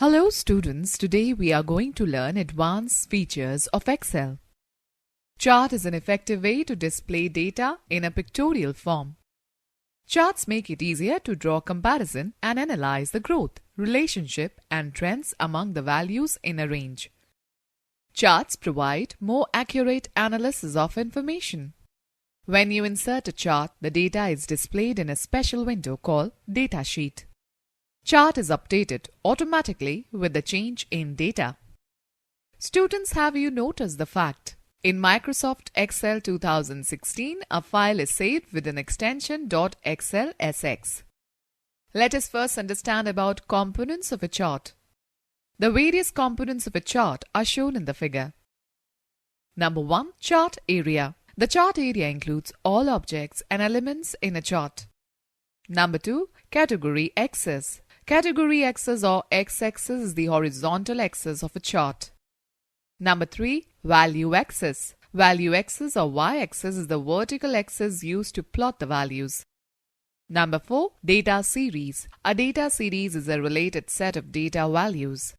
Hello students, today we are going to learn advanced features of Excel. Chart is an effective way to display data in a pictorial form. Charts make it easier to draw comparison and analyze the growth, relationship and trends among the values in a range. Charts provide more accurate analysis of information. When you insert a chart, the data is displayed in a special window called Data Sheet. Chart is updated automatically with the change in data. Students, have you noticed the fact? In Microsoft Excel 2016, a file is saved with an extension .xlsx. Let us first understand about components of a chart. The various components of a chart are shown in the figure. Number 1. Chart area. The chart area includes all objects and elements in a chart. Number 2. Category axis. Category axis or x-axis is the horizontal axis of a chart. Number 3. Value axis. Value axis or y-axis is the vertical axis used to plot the values. Number 4. Data series. A data series is a related set of data values.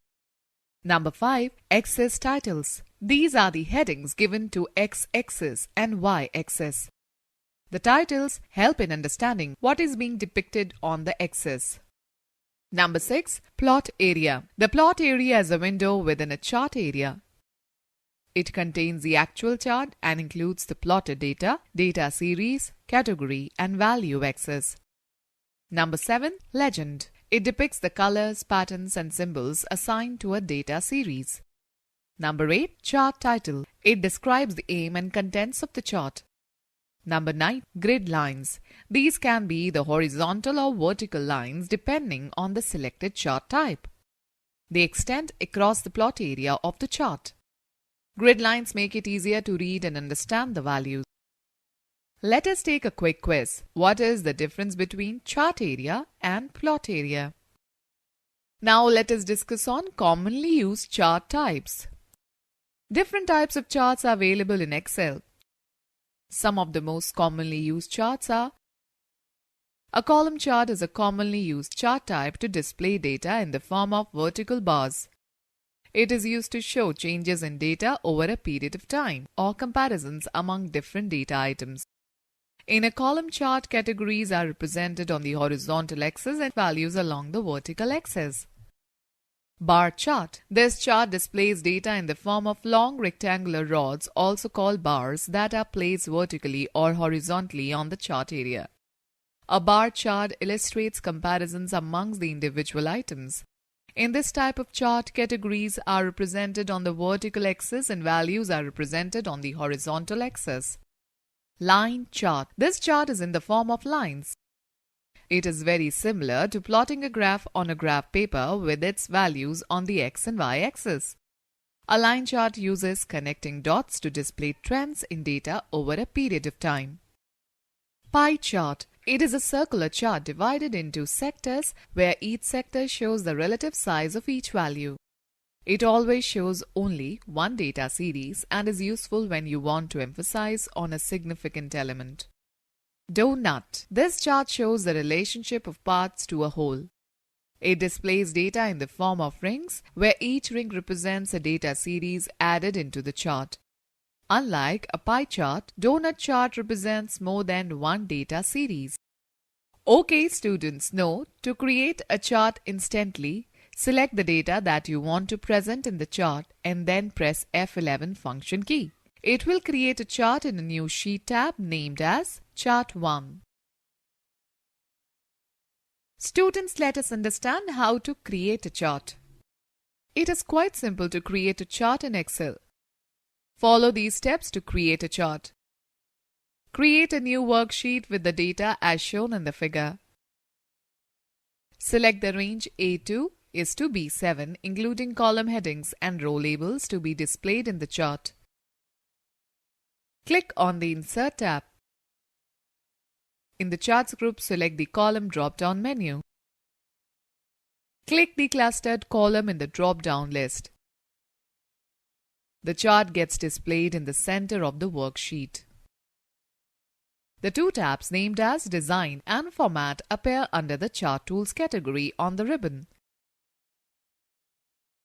Number 5. Axis titles. These are the headings given to x-axis and y-axis. The titles help in understanding what is being depicted on the axis. Number 6. Plot area. The plot area is a window within a chart area. It contains the actual chart and includes the plotted data, data series, category and value axis. Number 7. Legend. It depicts the colors, patterns and symbols assigned to a data series. Number 8. Chart title. It describes the aim and contents of the chart. Number 9. Grid lines. These can be the horizontal or vertical lines depending on the selected chart type. They extend across the plot area of the chart. Grid lines make it easier to read and understand the values. Let us take a quick quiz. What is the difference between chart area and plot area? Now let us discuss on commonly used chart types. Different types of charts are available in Excel. Some of the most commonly used charts are: a column chart is a commonly used chart type to display data in the form of vertical bars. It is used to show changes in data over a period of time or comparisons among different data items. In a column chart, categories are represented on the horizontal axis and values along the vertical axis. Bar chart. This chart displays data in the form of long rectangular rods, also called bars, that are placed vertically or horizontally on the chart area. A bar chart illustrates comparisons amongst the individual items. In this type of chart, categories are represented on the vertical axis and values are represented on the horizontal axis. Line chart. This chart is in the form of lines. It is very similar to plotting a graph on a graph paper with its values on the x and y axis. A line chart uses connecting dots to display trends in data over a period of time. Pie chart. It is a circular chart divided into sectors where each sector shows the relative size of each value. It always shows only one data series and is useful when you want to emphasize on a significant element. Donut. This chart shows the relationship of parts to a whole. It displays data in the form of rings, where each ring represents a data series added into the chart. Unlike a pie chart, donut chart represents more than one data series. Okay students, note, to create a chart instantly, select the data that you want to present in the chart and then press F11 function key. It will create a chart in a new sheet tab named as Chart 1. Students, let us understand how to create a chart. It is quite simple to create a chart in Excel. Follow these steps to create a chart. Create a new worksheet with the data as shown in the figure. Select the range A2 is to B7, including column headings and row labels to be displayed in the chart. Click on the Insert tab. In the Charts group, select the Column drop-down menu. Click the clustered column in the drop-down list. The chart gets displayed in the center of the worksheet. The two tabs named as Design and Format appear under the Chart Tools category on the ribbon.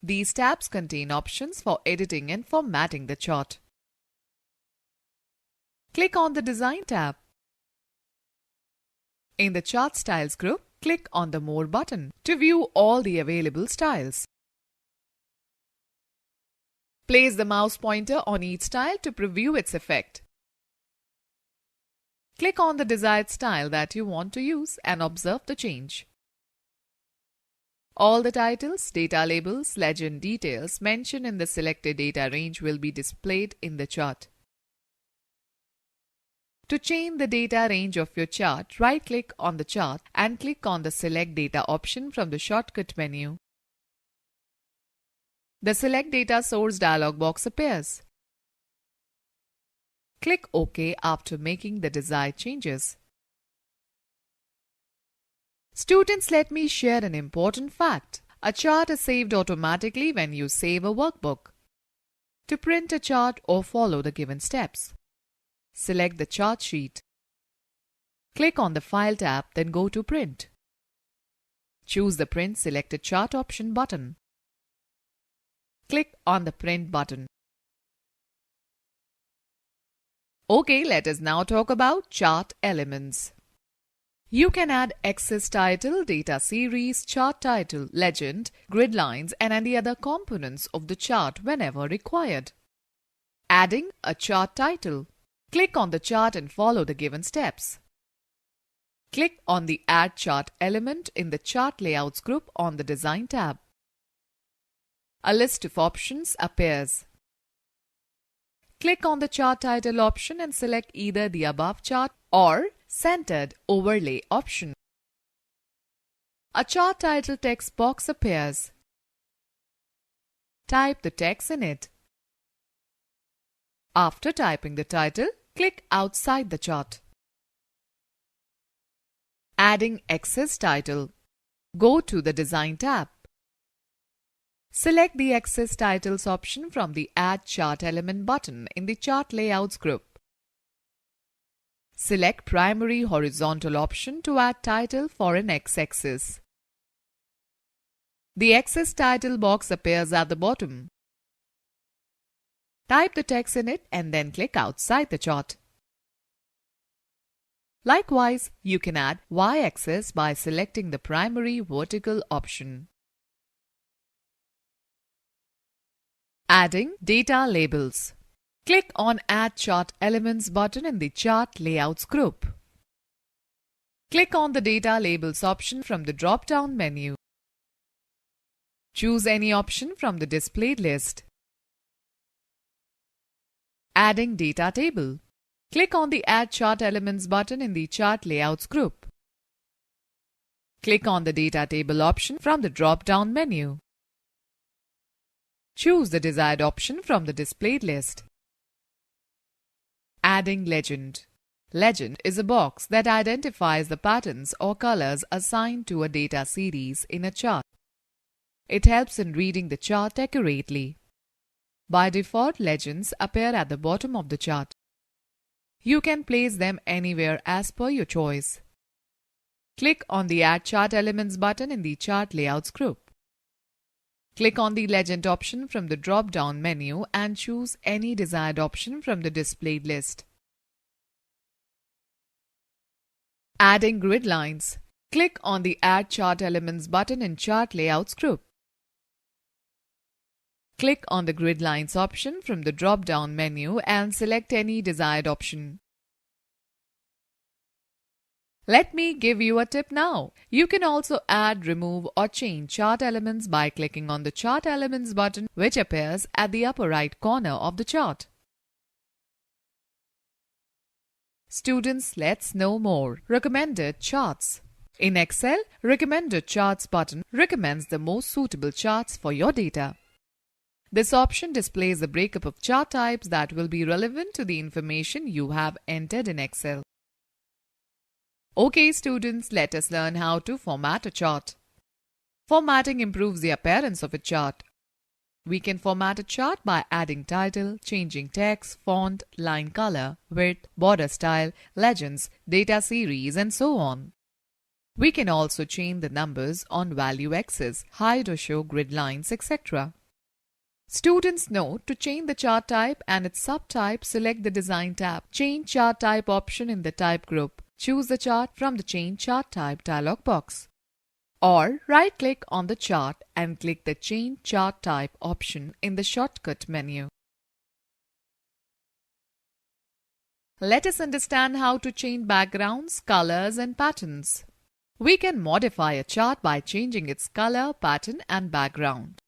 These tabs contain options for editing and formatting the chart. Click on the Design tab. In the Chart Styles group, click on the More button to view all the available styles. Place the mouse pointer on each style to preview its effect. Click on the desired style that you want to use and observe the change. All the titles, data labels, legend details mentioned in the selected data range will be displayed in the chart. To change the data range of your chart, right-click on the chart and click on the Select Data option from the shortcut menu. The Select Data Source dialog box appears. Click OK after making the desired changes. Students, let me share an important fact. A chart is saved automatically when you save a workbook. To print a chart or follow the given steps, select the chart sheet. Click on the File tab, then go to Print. Choose the Print Selected Chart option button. Click on the Print button. Okay, let us now talk about chart elements. You can add axis title, data series, chart title, legend, grid lines and any other components of the chart whenever required. Adding a chart title. Click on the chart and follow the given steps. Click on the Add Chart element in the Chart Layouts group on the Design tab. A list of options appears. Click on the Chart Title option and select either the above chart or Centered Overlay option. A chart title text box appears. Type the text in it. After typing the title, click outside the chart. Adding axis title. Go to the Design tab. Select the Axis Titles option from the Add Chart Element button in the Chart Layouts group. Select Primary Horizontal option to add title for an x-axis. The Axis Title box appears at the bottom. Type the text in it and then click outside the chart. Likewise, you can add y-axis by selecting the Primary Vertical option. Adding data labels. Click on Add Chart Elements button in the Chart Layouts group. Click on the Data Labels option from the drop-down menu. Choose any option from the displayed list. Adding data table. Click on the Add Chart Elements button in the Chart Layouts group. Click on the Data Table option from the drop-down menu. Choose the desired option from the displayed list. Adding legend. Legend is a box that identifies the patterns or colors assigned to a data series in a chart. It helps in reading the chart accurately. By default, legends appear at the bottom of the chart. You can place them anywhere as per your choice. Click on the Add Chart Elements button in the Chart Layouts group. Click on the Legend option from the drop-down menu and choose any desired option from the displayed list. Adding grid lines. Click on the Add Chart Elements button in Chart Layouts group. Click on the Grid Lines option from the drop-down menu and select any desired option. Let me give you a tip now. You can also add, remove or change chart elements by clicking on the Chart Elements button which appears at the upper right corner of the chart. Students, let's know more. Recommended charts. In Excel, Recommended Charts button recommends the most suitable charts for your data. This option displays a breakup of chart types that will be relevant to the information you have entered in Excel. Okay students, let us learn how to format a chart. Formatting improves the appearance of a chart. We can format a chart by adding title, changing text, font, line color, width, border style, legends, data series and so on. We can also change the numbers on value axis, hide or show grid lines, etc. Students know to change the chart type and its subtype, select the Design tab. Change Chart Type option in the Type group. Choose the chart from the Change Chart Type dialog box. Or right-click on the chart and click the Change Chart Type option in the shortcut menu. Let us understand how to change backgrounds, colors and patterns. We can modify a chart by changing its color, pattern and background.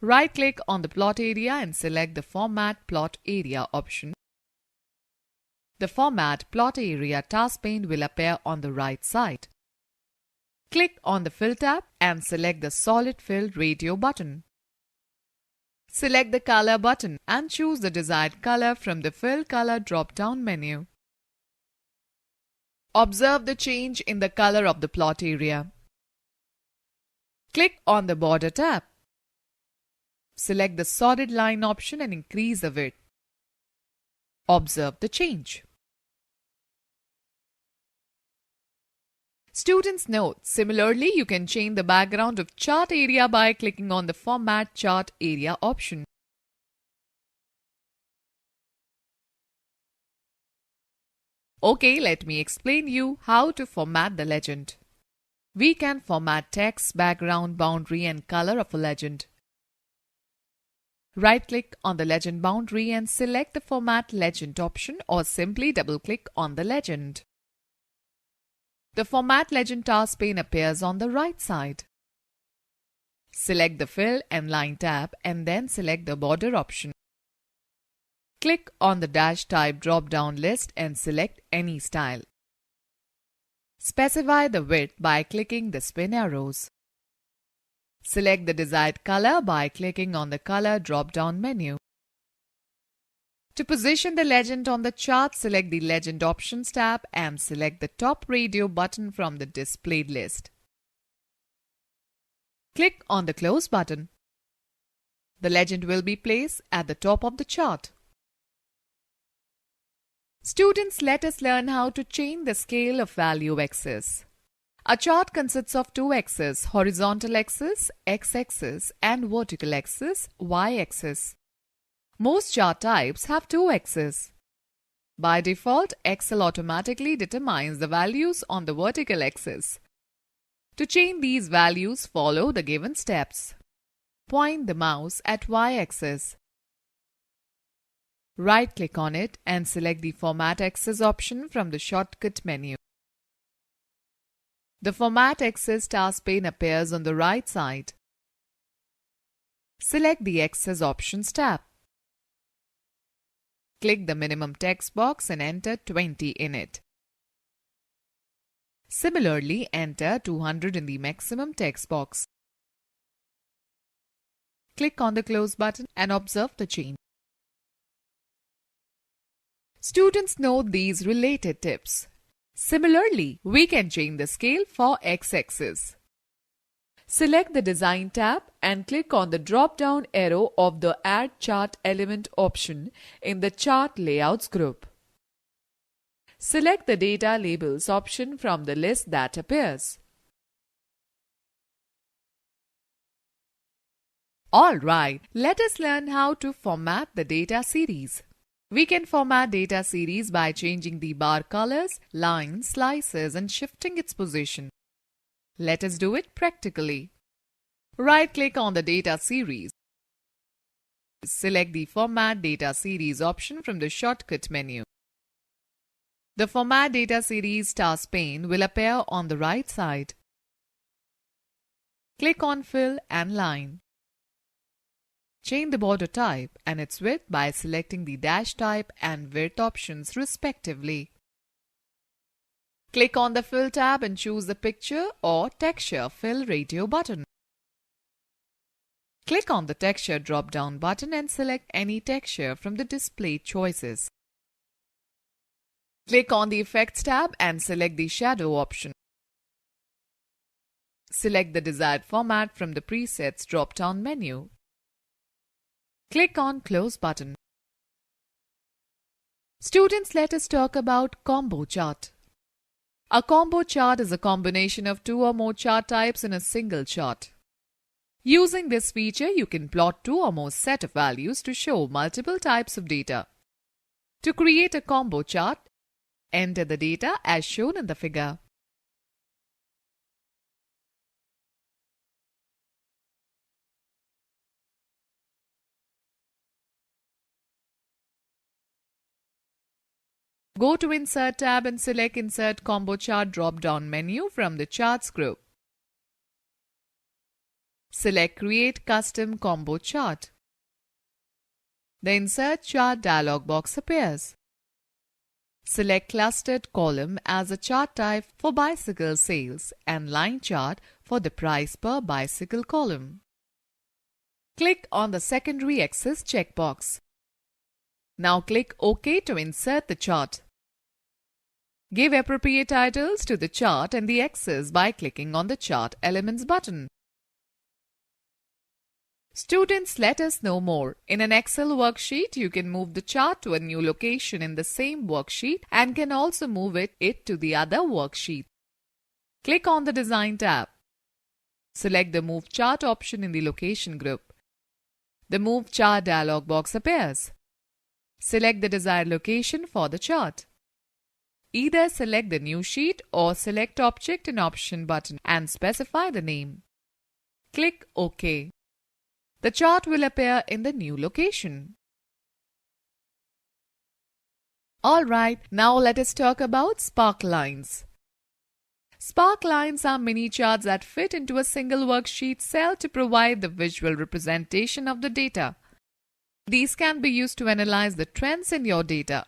Right-click on the plot area and select the Format Plot Area option. The Format Plot Area task pane will appear on the right side. Click on the Fill tab and select the Solid Fill Radio button. Select the Color button and choose the desired color from the Fill Color drop-down menu. Observe the change in the color of the plot area. Click on the Border tab. Select the Solid Line option and increase the width. Observe the change. Students note, similarly you can change the background of chart area by clicking on the Format Chart Area option. Okay, let me explain you how to format the legend. We can format text, background, boundary and color of a legend. Right-click on the legend boundary and select the Format Legend option or simply double-click on the legend. The Format Legend task pane appears on the right side. Select the Fill and Line tab and then select the Border option. Click on the Dash Type drop-down list and select any style. Specify the width by clicking the spin arrows. Select the desired color by clicking on the Color drop-down menu. To position the legend on the chart, select the Legend Options tab and select the top radio button from the displayed list. Click on the Close button. The legend will be placed at the top of the chart. Students, let us learn how to change the scale of value axis. A chart consists of two axes, horizontal axis, x-axis and vertical axis, y-axis. Most chart types have two axes. By default, Excel automatically determines the values on the vertical axis. To change these values, follow the given steps. Point the mouse at y-axis. Right-click on it and select the Format Axis option from the shortcut menu. The Format Axis task pane appears on the right side. Select the Axis Options tab. Click the minimum text box and enter 20 in it. Similarly, enter 200 in the maximum text box. Click on the Close button and observe the change. Students note these related tips. Similarly, we can change the scale for x-axis. Select the Design tab and click on the drop-down arrow of the Add Chart Element option in the Chart Layouts group. Select the Data Labels option from the list that appears. Alright, let us learn how to format the data series. We can format data series by changing the bar colors, lines, slices and shifting its position. Let us do it practically. Right-click on the data series. Select the Format Data Series option from the shortcut menu. The Format Data Series task pane will appear on the right side. Click on Fill and Line. Change the border type and its width by selecting the Dash Type and Width options respectively. Click on the Fill tab and choose the Picture or Texture Fill Radio button. Click on the Texture drop-down button and select any texture from the display choices. Click on the Effects tab and select the Shadow option. Select the desired format from the Presets drop-down menu. Click on Close button. Students, let us talk about Combo Chart. A combo chart is a combination of two or more chart types in a single chart. Using this feature, you can plot two or more set of values to show multiple types of data. To create a combo chart, enter the data as shown in the figure. Go to Insert tab and select Insert Combo Chart drop-down menu from the Charts group. Select Create Custom Combo Chart. The Insert Chart dialog box appears. Select Clustered Column as a chart type for bicycle sales and Line Chart for the price per bicycle column. Click on the Secondary Axis checkbox. Now click OK to insert the chart. Give appropriate titles to the chart and the axis by clicking on the Chart Elements button. Students, let us know more. In an Excel worksheet, you can move the chart to a new location in the same worksheet and can also move it to the other worksheet. Click on the Design tab. Select the Move Chart option in the Location group. The Move Chart dialog box appears. Select the desired location for the chart. Either select the new sheet or select Object in Option button and specify the name. Click OK. The chart will appear in the new location. Alright, now let us talk about spark lines. Spark lines are mini charts that fit into a single worksheet cell to provide the visual representation of the data. These can be used to analyze the trends in your data.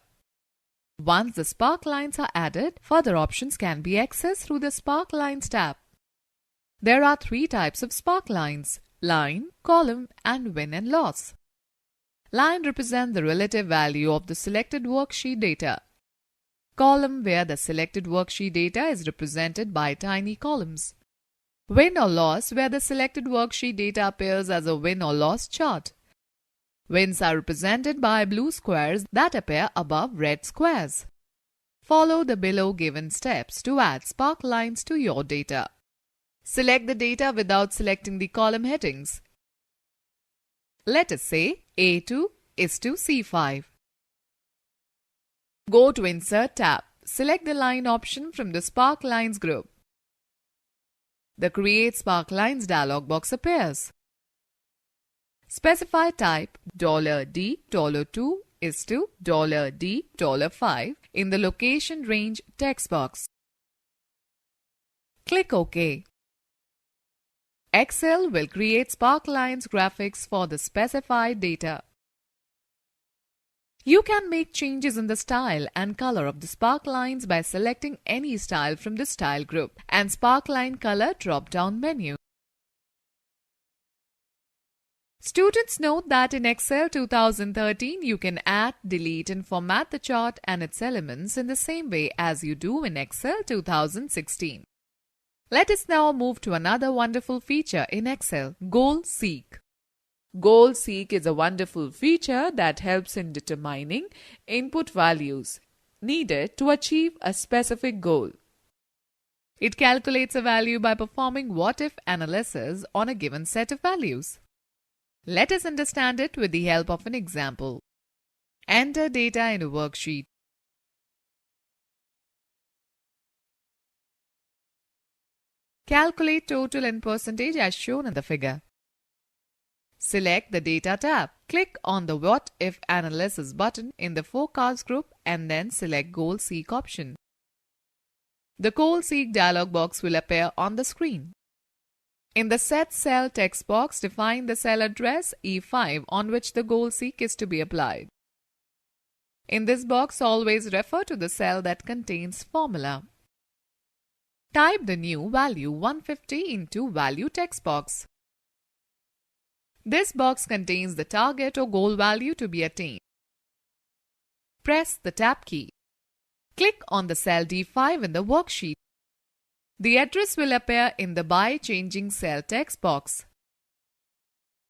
Once the spark lines are added, further options can be accessed through the Spark Lines tab. There are three types of spark lines: line, column, and win and loss. Line represents the relative value of the selected worksheet data. Column, where the selected worksheet data is represented by tiny columns. Win or loss, where the selected worksheet data appears as a win or loss chart. Wins are represented by blue squares that appear above red squares. Follow the below given steps to add spark lines to your data. Select the data without selecting the column headings. Let us say A2 is to C5. Go to Insert tab. Select the Line option from the Spark Lines group. The Create Spark Lines dialog box appears. Specify type $D$2 is to $D$5 in the Location Range text box. Click OK. Excel will create spark lines graphics for the specified data. You can make changes in the style and color of the spark lines by selecting any style from the Style group and Spark Line Color drop-down menu. Students, note that in Excel 2013 you can add, delete and format the chart and its elements in the same way as you do in Excel 2016. Let us now move to another wonderful feature in Excel, Goal Seek. Goal Seek is a wonderful feature that helps in determining input values needed to achieve a specific goal. It calculates a value by performing what-if analysis on a given set of values. Let us understand it with the help of an example. Enter data in a worksheet. Calculate total and percentage as shown in the figure. Select the Data tab. Click on the What If Analysis button in the Forecast group and then select Goal Seek option. The Goal Seek dialog box will appear on the screen. In the Set Cell text box, define the cell address E5 on which the Goal Seek is to be applied. In this box, always refer to the cell that contains formula. Type the new value 150 into Value text box. This box contains the target or goal value to be attained. Press the Tab key. Click on the cell D5 in the worksheet. The address will appear in the By Changing Cell text box.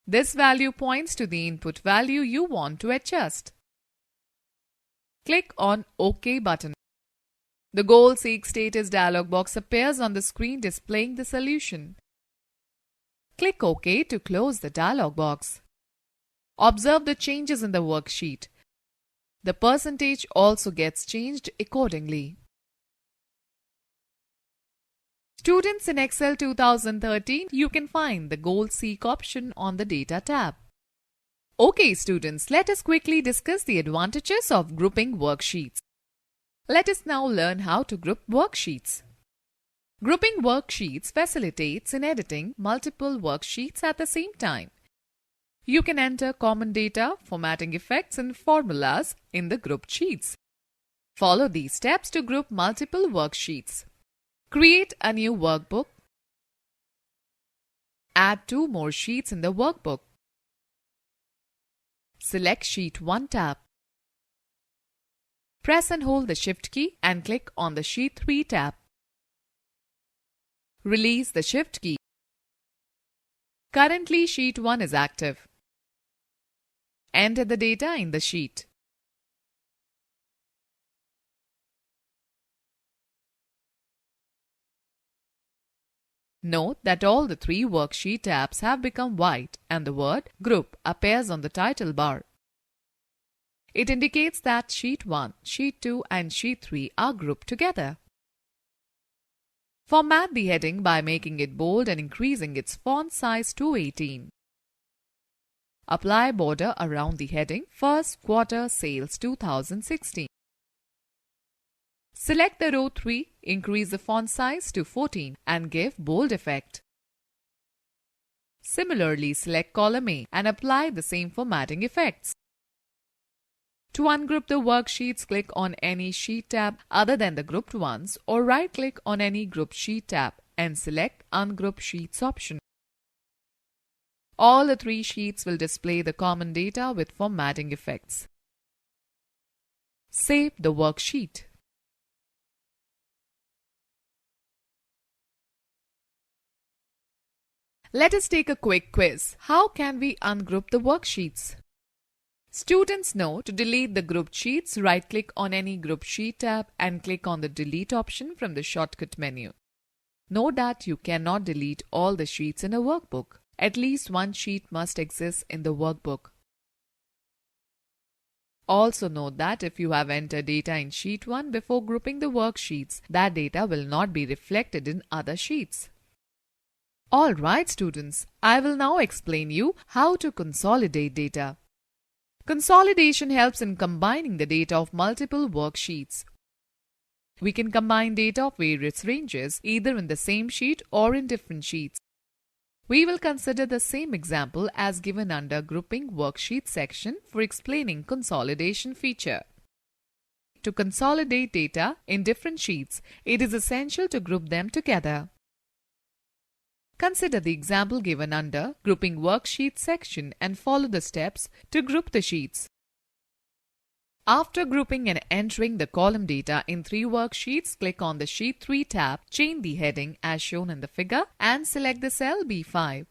This value points to the input value you want to adjust. Click on OK button. The goal seek status dialog box appears on the screen displaying the solution. Click OK to close the dialog box. Observe the changes in the worksheet. The percentage also gets changed accordingly. Students, in Excel 2013, you can find the Goal Seek option on the Data tab. Okay students, let us quickly discuss the advantages of grouping worksheets. Let us now learn how to group worksheets. Grouping worksheets facilitates in editing multiple worksheets at the same time. You can enter common data, formatting effects and formulas in the grouped sheets. Follow these steps to group multiple worksheets. Create a new workbook. Add 2 more sheets in the workbook. Select Sheet 1 tab. Press and hold the Shift key and click on the Sheet 3 tab. Release the Shift key. Currently, Sheet 1 is active. Enter the data in the sheet. Note that all the 3 worksheet tabs have become white and the word Group appears on the title bar. It indicates that Sheet 1, Sheet 2 and Sheet 3 are grouped together. Format the heading by making it bold and increasing its font size to 18. Apply border around the heading First Quarter Sales 2016. Select the row 3, increase the font size to 14 and give bold effect. Similarly, select column A and apply the same formatting effects. To ungroup the worksheets, click on any sheet tab other than the grouped ones or right-click on any grouped sheet tab and select Ungroup Sheets option. All the 3 sheets will display the common data with formatting effects. Save the worksheet. Let us take a quick quiz. How can we ungroup the worksheets? Students know to delete the grouped sheets, right-click on any grouped sheet tab and click on the Delete option from the shortcut menu. Note that you cannot delete all the sheets in a workbook. At least one sheet must exist in the workbook. Also note that if you have entered data in Sheet 1 before grouping the worksheets, that data will not be reflected in other sheets. Alright students, I will now explain you how to consolidate data. Consolidation helps in combining the data of multiple worksheets. We can combine data of various ranges either in the same sheet or in different sheets. We will consider the same example as given under Grouping Worksheet section for explaining consolidation feature. To consolidate data in different sheets, it is essential to group them together. Consider the example given under Grouping Worksheet section and follow the steps to group the sheets. After grouping and entering the column data in 3 worksheets, click on the Sheet 3 tab, change the heading as shown in the figure and select the cell B5.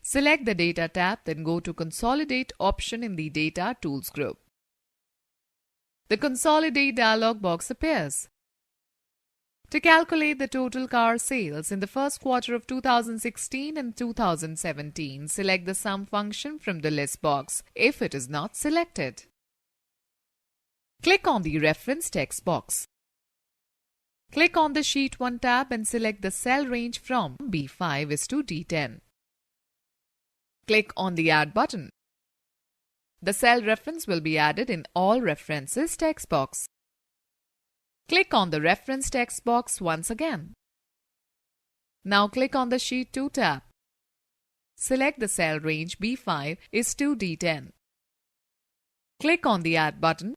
Select the Data tab, then go to Consolidate option in the Data Tools group. The Consolidate dialog box appears. To calculate the total car sales in the first quarter of 2016 and 2017, select the sum function from the list box if it is not selected. Click on the reference text box. Click on the Sheet 1 tab and select the cell range from B5 is to D10. Click on the Add button. The cell reference will be added in All References text box. Click on the reference text box once again. Now click on the Sheet 2 tab. Select the cell range B5 is to D10. Click on the Add button.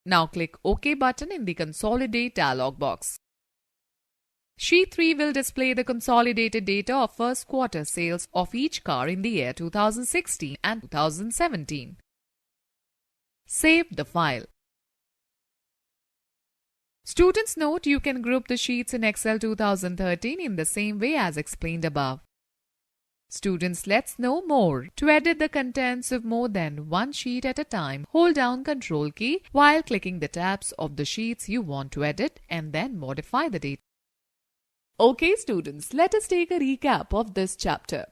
Now click OK button in the Consolidate dialog box. Sheet 3 will display the consolidated data of first quarter sales of each car in the year 2016 and 2017. Save the file. Students note you can group the sheets in Excel 2013 in the same way as explained above. Students, let's know more. To edit the contents of more than one sheet at a time, hold down Ctrl key while clicking the tabs of the sheets you want to edit and then modify the data. Okay students, let us take a recap of this chapter.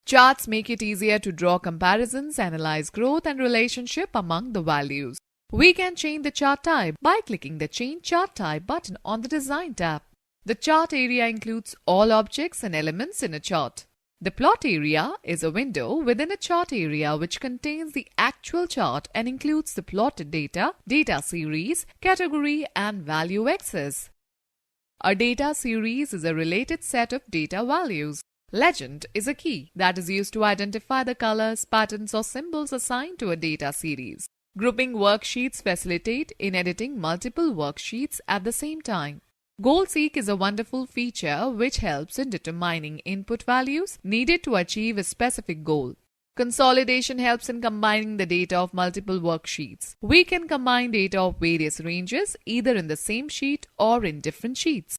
Charts make it easier to draw comparisons, analyze growth and relationship among the values. We can change the chart type by clicking the Change Chart Type button on the Design tab. The chart area includes all objects and elements in a chart. The plot area is a window within a chart area which contains the actual chart and includes the plotted data, data series, category and value axis. A data series is a related set of data values. Legend is a key that is used to identify the colors, patterns or symbols assigned to a data series. Grouping worksheets facilitate in editing multiple worksheets at the same time. Goal Seek is a wonderful feature which helps in determining input values needed to achieve a specific goal. Consolidation helps in combining the data of multiple worksheets. We can combine data of various ranges either in the same sheet or in different sheets.